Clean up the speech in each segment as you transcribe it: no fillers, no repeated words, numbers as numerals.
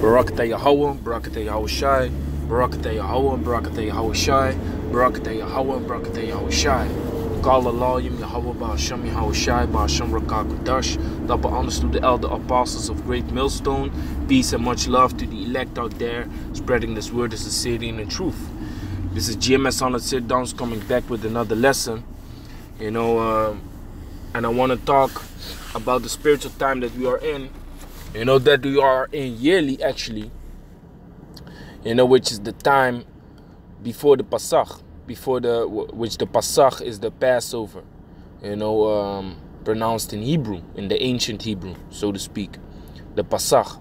Barakatah Yahweh, Barakatah Yahweh Shai, Barakatah Yahweh, Barakatah Yahweh Shai, Barakatah Yahweh, Barakatah Yahweh Shai. Call Allah Yim Yahweh Ba'Hashem Yahweh Shai, Ba'Hashem Rakah Kodash. Double honors to the elder apostles of Great Millstone. Peace and much love to the elect out there, spreading this word as a city and the truth. This is GMS on the sit downs coming back with another lesson. And I want to talk about the spiritual time that we are in. That we are in yearly, actually. Which is the time before the Pasach, which the Pasach is the Passover. Pronounced in Hebrew, in the ancient Hebrew, so to speak, the Pasach.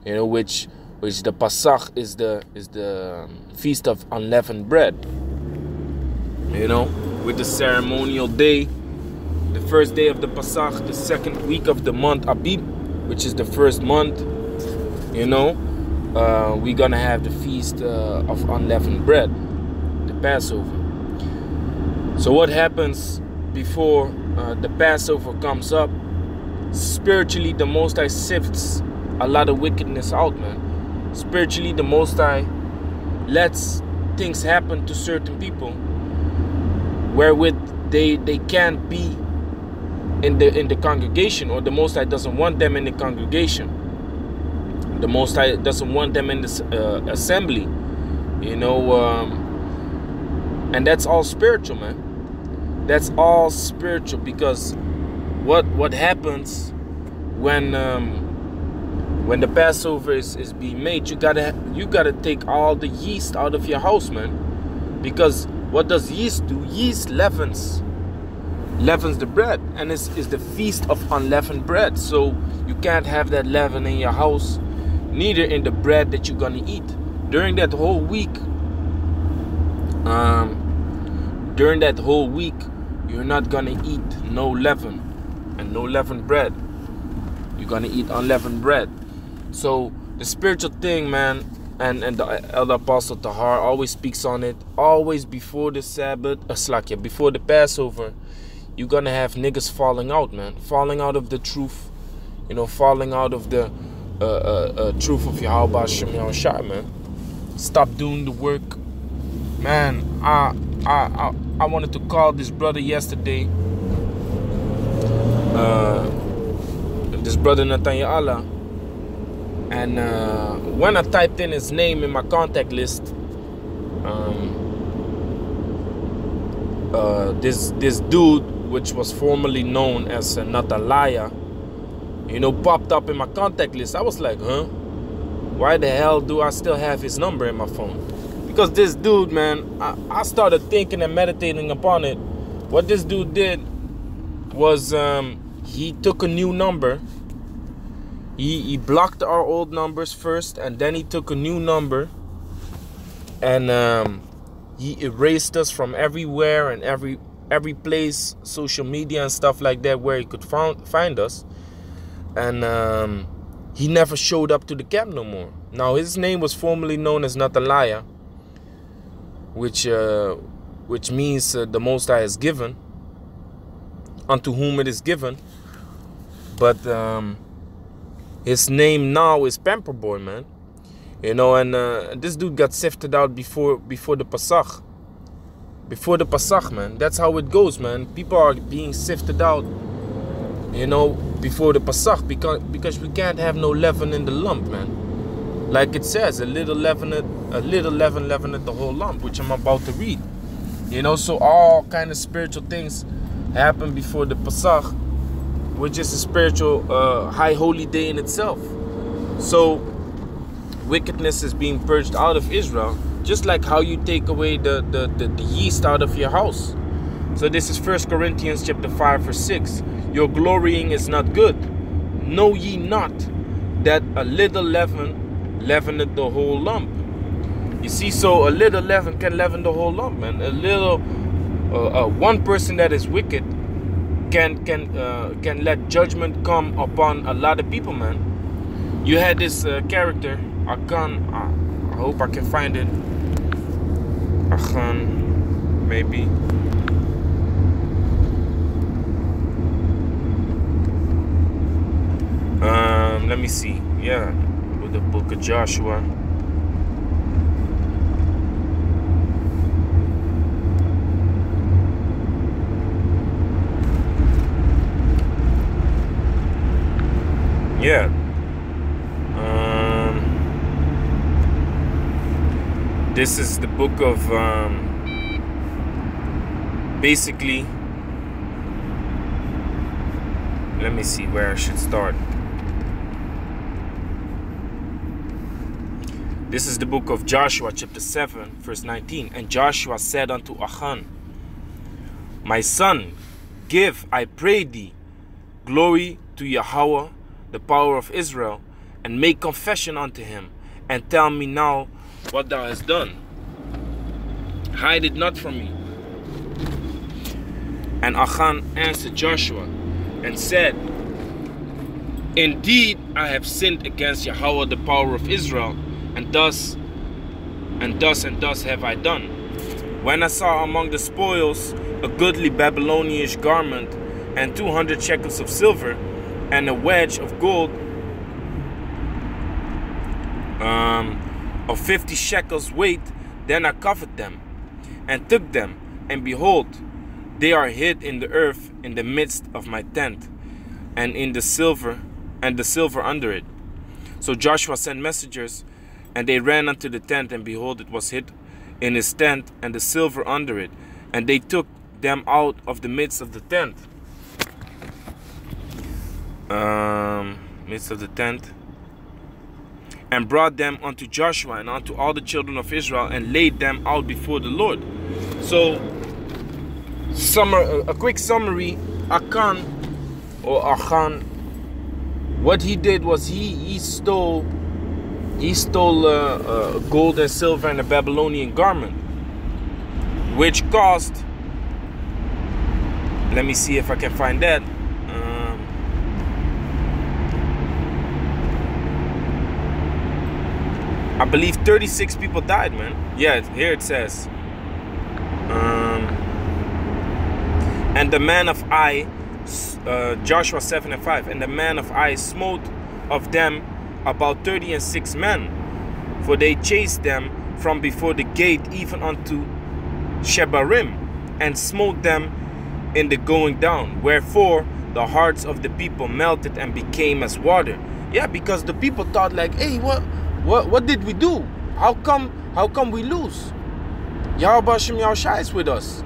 Which the Pasach is the feast of unleavened bread. With the ceremonial day, the first day of the Pasach, the second week of the month Abib, which is the first month. We're gonna have the feast of unleavened bread, the Passover. So what happens before the Passover comes up? Spiritually, the Most High sifts a lot of wickedness out, man. Spiritually, the Most High lets things happen to certain people wherewith they can't be in the congregation, or the Most High doesn't want them in the congregation. The Most High doesn't want them in this assembly. And that's all spiritual, man. That's all spiritual, because what happens when the Passover is being made, you gotta take all the yeast out of your house, man. Because what does yeast do? Yeast leavens the bread, and is the feast of unleavened bread. So you can't have that leaven in your house, neither in the bread that you're gonna eat during that whole week. You're not gonna eat no leaven and no leavened bread. You're gonna eat unleavened bread. So the spiritual thing, man, and the elder apostle Tahar always speaks on it. Always before the Sabbath, before the Passover, you're gonna have niggas falling out, man, falling out of the truth. Falling out of the truth of Yahweh Hashem Yahweh Shai, man. Stop doing the work, man. I wanted to call this brother yesterday, this brother Nathaniel, and when I typed in his name in my contact list, this dude, which was formerly known as Natalaya, popped up in my contact list. I was like, huh? Why the hell do I still have his number in my phone? Because this dude, man, I started thinking and meditating upon it. What this dude did was he took a new number. He blocked our old numbers first, and then he took a new number, and he erased us from everywhere and every place, social media and stuff like that, where he could find us. And he never showed up to the camp no more. Now, his name was formerly known as Natalaya, which means the Most High is given, unto whom it is given. But his name now is Pamper Boy, man. And this dude got sifted out before the Pasach. Before the Pasach, man. That's how it goes, man. People are being sifted out, before the Pasach, because we can't have no leaven in the lump, man. Like it says, a little leaven leaveneth the whole lump, which I'm about to read. So all kind of spiritual things happen before the Pasach, which is a spiritual high holy day in itself. So wickedness is being purged out of Israel, just like how you take away the yeast out of your house. So this is 1 Corinthians chapter 5 verse 6. Your glorying is not good. Know ye not that a little leaven leaveneth the whole lump? You see, so a little leaven can leaven the whole lump, man. A little, one person that is wicked can let judgment come upon a lot of people, man. You had this character, Akan. I hope I can find it. Akan, maybe. Let me see. Yeah, The book of Joshua. Yeah. This is the book of basically, let me see where I should start. This is the book of Joshua, chapter 7, verse 19. And Joshua said unto Achan, my son, give, I pray thee, glory to Yahweh, the power of Israel, and make confession unto him, and tell me now what thou hast done. Hide it not from me. And Achan answered Joshua and said, indeed I have sinned against Yahweh, the power of Israel, and thus have I done. When I saw among the spoils a goodly Babylonian garment, and 200 shekels of silver, and a wedge of gold of 50 shekels weight, then I covered them, and took them, and behold, they are hid in the earth in the midst of my tent, and the silver under it. So Joshua sent messengers, and they ran unto the tent, and behold, it was hid in his tent, and the silver under it. And they took them out of the midst of the tent. And brought them unto Joshua and unto all the children of Israel, and laid them out before the Lord. So, a quick summary. Achan, what he did was he stole gold and silver and a Babylonian garment, which cost, let me see if I can find that. I believe 36 people died, man. Yeah, here it says. And the man of Ai, Joshua 7 and 5, and the man of Ai smote of them about 36 men, for they chased them from before the gate even unto Shebarim, and smote them in the going down. Wherefore the hearts of the people melted and became as water. Yeah, because the people thought like, hey, what did we do? How come we lose? Yahweh Hashem Yahushua is with us.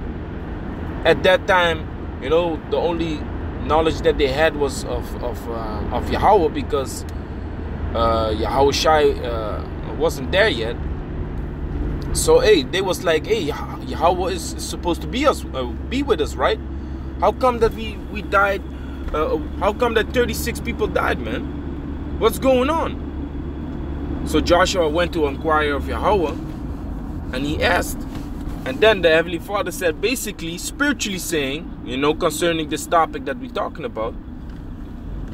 At that time, you know, the only knowledge that they had was of Yahweh, because Yahushua wasn't there yet. So hey, they was like, hey, Yahweh is supposed to be with us, right? How come that we died? How come that 36 people died, man? What's going on? So Joshua went to inquire of Yahweh, and he asked. And then the Heavenly Father said, basically, spiritually saying, you know, concerning this topic that we're talking about,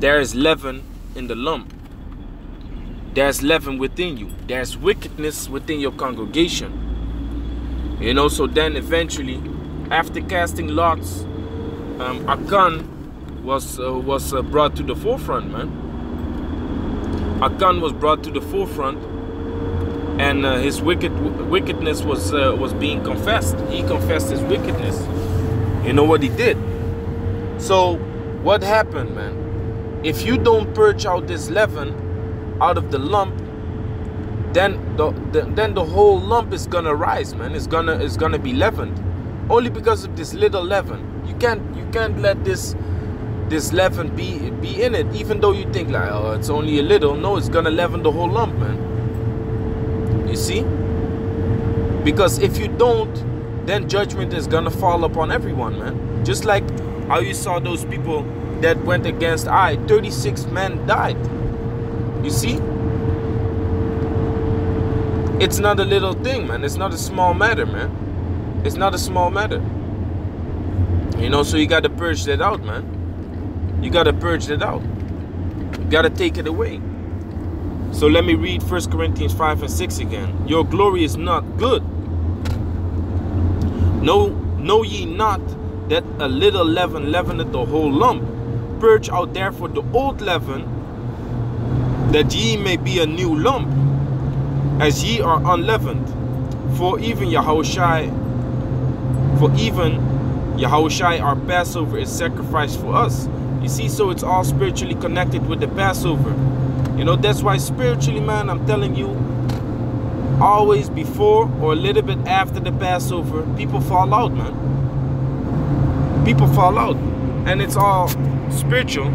there is leaven in the lump. There's leaven within you. There's wickedness within your congregation. You know, so then eventually, after casting lots, Achan was brought to the forefront, man. Achan was brought to the forefront, and his wickedness was being confessed. He confessed his wickedness. You know what he did? So what happened, man? If you don't purge out this leaven out of the lump, then the whole lump is gonna rise, man. It's gonna be leavened, only because of this little leaven. You can't let this leaven be in it, even though you think like, oh, it's only a little. No, it's gonna leaven the whole lump, man. You see? Because if you don't, then judgment is gonna fall upon everyone, man. Just like how you saw those people that went against Ai, 36 men died. You see? It's not a little thing, man. It's not a small matter, man. It's not a small matter. You know, so you gotta purge that out, man. You gotta purge that out. You gotta take it away. So let me read 1 Corinthians 5 and 6 again. Your glory is not good. Know ye not that a little leaven leaveneth the whole lump? Purge out therefore the old leaven, that ye may be a new lump, as ye are unleavened. For even Yahushai, our Passover is sacrificed for us. You see, so it's all spiritually connected with the Passover. You know, that's why spiritually, man, I'm telling you, always before or a little bit after the Passover, people fall out, man. People fall out. And it's all spiritual.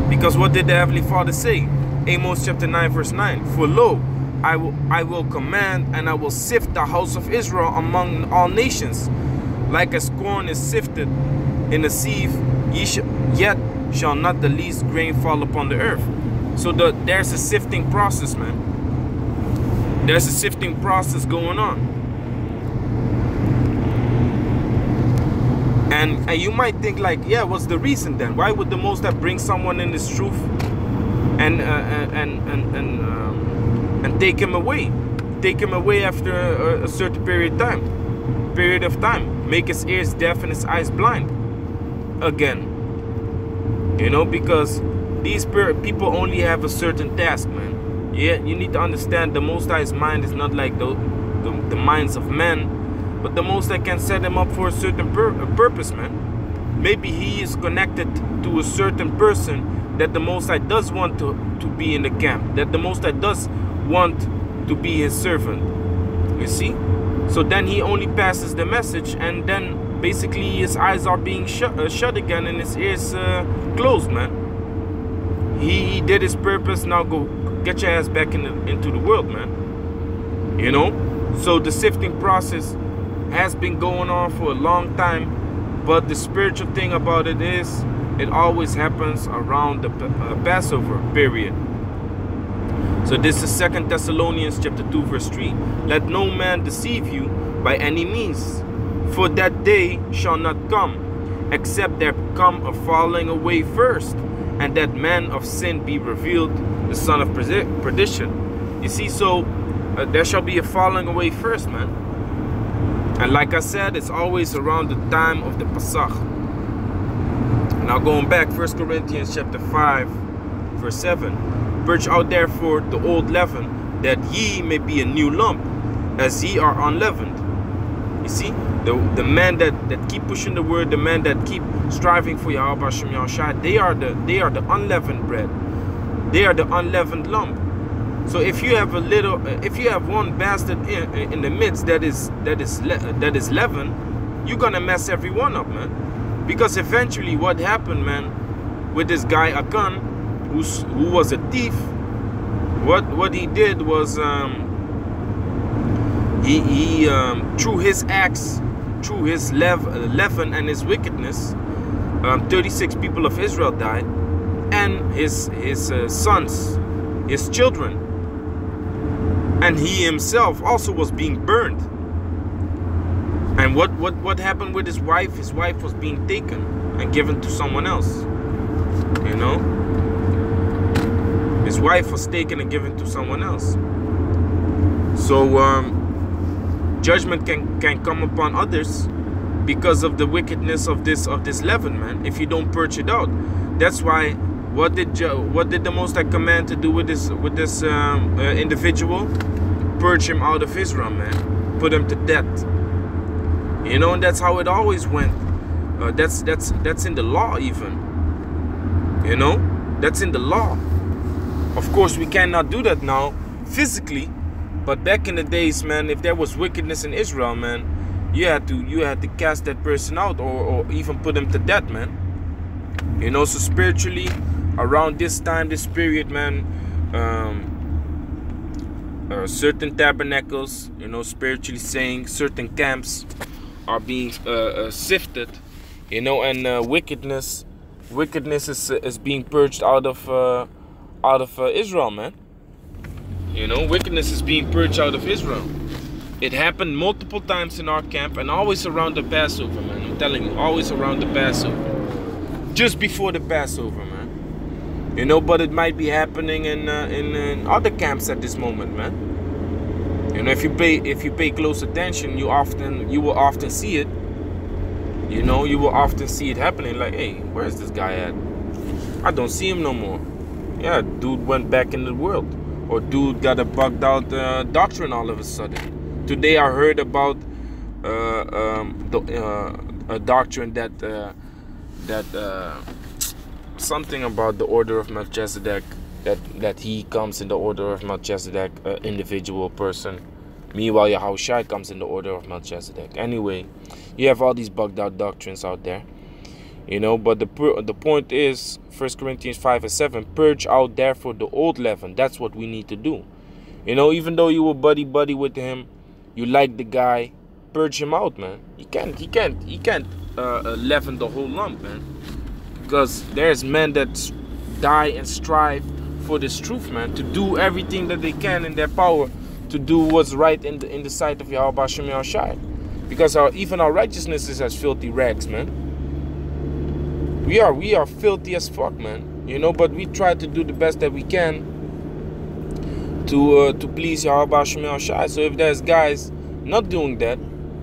Because what did the Heavenly Father say? Amos chapter 9 verse 9. For lo, I will command and I will sift the house of Israel among all nations. Like as corn is sifted in a sieve, yet shall not the least grain fall upon the earth. So there's a sifting process, man. There's a sifting process going on. And you might think like, yeah, what's the reason then? Why would the Most High bring someone in this truth and take him away? Take him away after a certain period of time. Make his ears deaf and his eyes blind again. You know, because these people only have a certain task, man. Yeah, you need to understand the Most High's mind is not like the minds of men, but the Most High can set him up for a certain purpose, man. Maybe he is connected to a certain person that the Most High does want to be in the camp, that the Most High does want to be his servant. You see? So then he only passes the message, and then basically his eyes are being shut again and his ears closed, man. He did his purpose, now go get your ass back into the world, man. You know? So the sifting process has been going on for a long time, but the spiritual thing about it is it always happens around the Passover period. So this is 2 Thessalonians chapter 2 verse 3. Let no man deceive you by any means, for that day shall not come, except there come a falling away first, and that man of sin be revealed, the son of perdition. You see, so there shall be a falling away first, man. And like I said, it's always around the time of the Pasach. Now going back, 1 Corinthians chapter 5 verse 7. Purge out therefore the old leaven, that ye may be a new lump, as ye are unleavened. You see, the men that keep pushing the word, the men that keep striving for Yahweh Hashem Yahushua, they are the unleavened bread. They are the unleavened lump. So if you have one bastard in the midst that is leaven, you're gonna mess everyone up, man. Because eventually, what happened, man, with this guy Akan, who was a thief, what he did was he through his acts, through his leaven and his wickedness, 36 people of Israel died, and his sons, his children, and he himself also was being burned. And what happened with his wife? His wife was being taken and given to someone else. You know, his wife was taken and given to someone else. So judgment can come upon others because of the wickedness of this leaven, man, if you don't purge it out. That's why what did the Most High command to do with this individual? Purge him out of Israel, man. Put him to death. You know, and that's how it always went. That's in the law even. You know, that's in the law. Of course, we cannot do that now physically, but back in the days, man, if there was wickedness in Israel, man, you had to cast that person out, or even put him to death, man. You know, so spiritually, around this time, this period, man, certain tabernacles, you know, spiritually saying, certain camps are being sifted, you know, and wickedness is being purged out of Israel, man. You know, wickedness is being purged out of Israel. It happened multiple times in our camp, and always around the Passover, man. I'm telling you, always around the Passover. Just before the Passover, man. You know, but it might be happening in other camps at this moment, man. You know, if you pay close attention, you will often see it. You know, you will often see it happening. Like, hey, where is this guy at? I don't see him no more. Yeah, dude went back in the world, or dude got a bugged out doctrine all of a sudden. Today I heard about a doctrine that something about the order of Melchizedek, that he comes in the order of Melchizedek, individual person. Meanwhile, Yahushua comes in the order of Melchizedek. Anyway, you have all these bugged out doctrines out there, you know. But the point is, 1 Corinthians 5:7, purge out therefore the old leaven. That's what we need to do. You know, even though you were buddy with him, you like the guy, purge him out, man. He can't leaven the whole lump, man. Because there's men that die and strive for this truth, man, to do everything that they can in their power to do what's right in the sight of Yahweh Hashem Yahushai. Because even our righteousness is as filthy rags, man. We are filthy as fuck, man. You know, but we try to do the best that we can to please Yahweh Hashem Yahushai. So if there's guys not doing that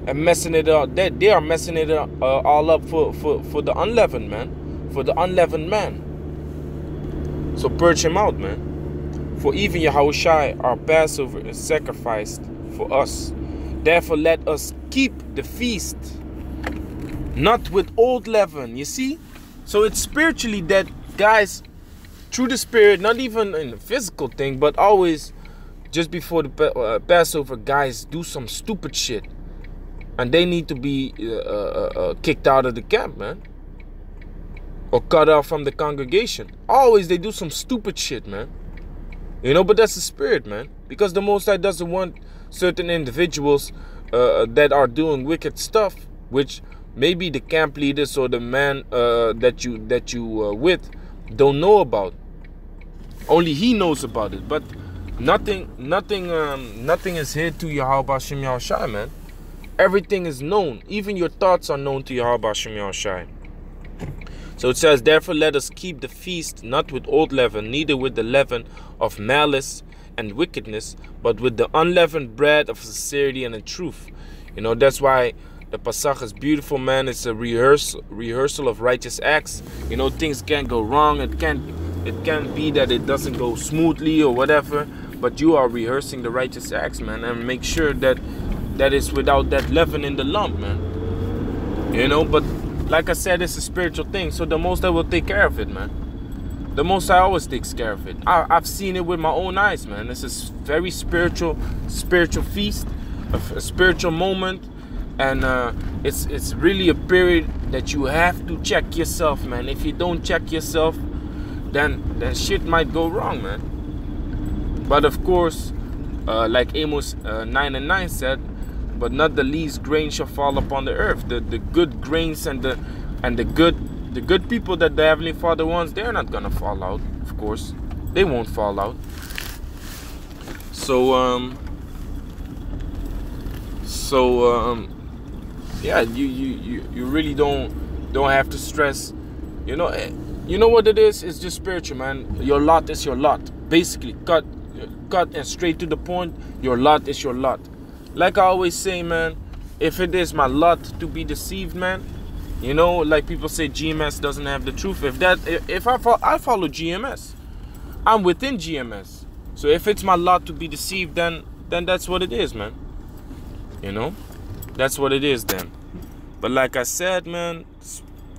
and messing it up, they are messing it all up for the unleavened man, for the unleavened man. So purge him out, man. For even Yahushai, our Passover, is sacrificed for us. Therefore, let us keep the feast, not with old leaven. You see? So it's spiritually that, guys, through the Spirit, not even in the physical thing, but always just before the Passover, guys do some stupid shit. And they need to be kicked out of the camp, man. Or cut off from the congregation. Always they do some stupid shit, man. You know, but that's the Spirit, man. Because the Most High doesn't want certain individuals that are doing wicked stuff, which maybe the camp leaders or the man that you with don't know about. Only he knows about it. But nothing is hid to Yahweh Hashem Yahushai, man. Everything is known. Even your thoughts are known to Yahweh Hashem Yahushai. So it says, therefore let us keep the feast not with old leaven, neither with the leaven of malice and wickedness, but with the unleavened bread of sincerity and the truth. You know, that's why the Pasach is beautiful, man. It's a rehearsal of righteous acts. You know, things can't go wrong. It can't be that it doesn't go smoothly or whatever, but you are rehearsing the righteous acts, man, and make sure that it's without that leaven in the lump, man. You know, but like I said, it's a spiritual thing, so the Most High will take care of it, man. The Most High always takes care of it. I've seen it with my own eyes, man. It's a very spiritual feast, a spiritual moment, and it's really a period that you have to check yourself, man. If you don't check yourself, then shit might go wrong, man. But of course, like Amos 9:9 said, but not the least grain shall fall upon the earth. The good grains and the good people that the Heavenly Father wants, they're not gonna fall out. Of course, they won't fall out. So yeah, you really don't have to stress. You know what it is? It's just spiritual, man. Your lot is your lot. Basically, cut and straight to the point. Your lot is your lot. Like I always say, man, if it is my lot to be deceived, man, you know, like people say GMS doesn't have the truth. If I follow GMS, I'm within GMS. So if it's my lot to be deceived, then that's what it is, man. You know, that's what it is then. But like I said, man,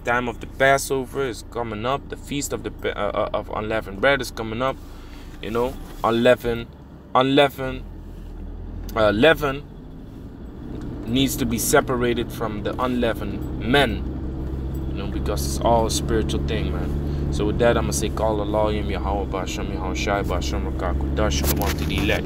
time of the Passover is coming up. The feast of unleavened bread is coming up. You know, leaven needs to be separated from the unleavened men, you know, because it's all a spiritual thing, man. So with that, I'm gonna say, call Allah Yahweh Ba'Shem Yahushai Ba'Shem Rakakudash, one to the elect.